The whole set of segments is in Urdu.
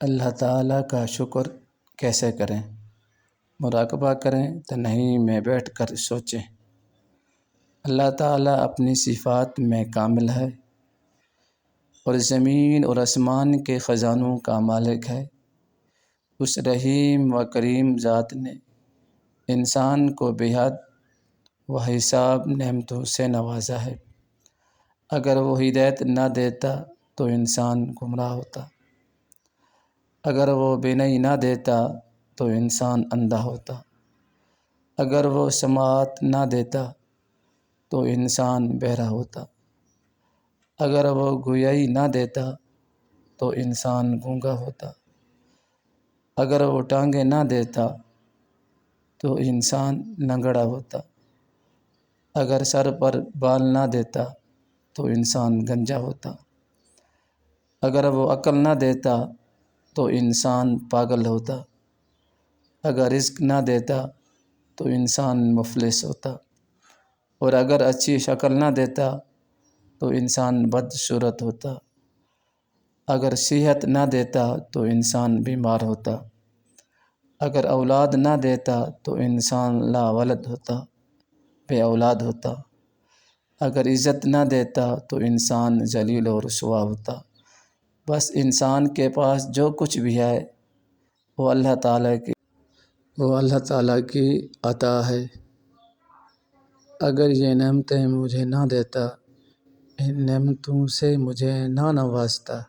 اللہ تعالیٰ کا شکر کیسے کریں؟ مراقبہ کریں تو نہیں میں بیٹھ کر سوچیں۔ اللہ تعالیٰ اپنی صفات میں کامل ہے اور زمین اور آسمان کے خزانوں کا مالک ہے۔ اس رحیم و کریم ذات نے انسان کو بے حد و حساب نعمتوں سے نوازا ہے۔ اگر وہ ہدایت نہ دیتا تو انسان گمراہ ہوتا، اگر وہ بینائی نہ دیتا تو انسان اندھا ہوتا، اگر وہ سماعت نہ دیتا تو انسان بہرا ہوتا، اگر وہ گویائی نہ دیتا تو انسان گونگا ہوتا، اگر وہ ٹانگیں نہ دیتا تو انسان لنگڑا ہوتا، اگر سر پر بال نہ دیتا تو انسان گنجا ہوتا، اگر وہ عقل نہ دیتا تو انسان پاگل ہوتا، اگر رزق نہ دیتا تو انسان مفلس ہوتا، اور اگر اچھی شکل نہ دیتا تو انسان بدصورت ہوتا، اگر صحت نہ دیتا تو انسان بیمار ہوتا، اگر اولاد نہ دیتا تو انسان لا ولد ہوتا، بے اولاد ہوتا، اگر عزت نہ دیتا تو انسان ذلیل و رسوا ہوتا۔ بس انسان کے پاس جو کچھ بھی ہے وہ اللہ تعالیٰ کی عطا ہے۔ اگر یہ نعمتیں مجھے نہ دیتا، ان نعمتوں سے مجھے نہ نوازتا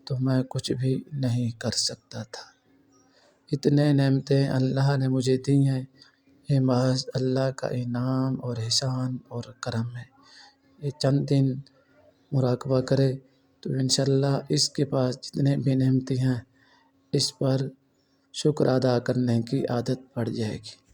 تو میں کچھ بھی نہیں کر سکتا تھا۔ اتنے نعمتیں اللہ نے مجھے دی ہیں، یہ محض اللہ کا انعام اور احسان اور کرم ہے۔ یہ چند دن مراقبہ کرے تو انشاءاللہ اس کے پاس جتنے بھی نعمتیں ہیں اس پر شکر ادا کرنے کی عادت پڑ جائے گی۔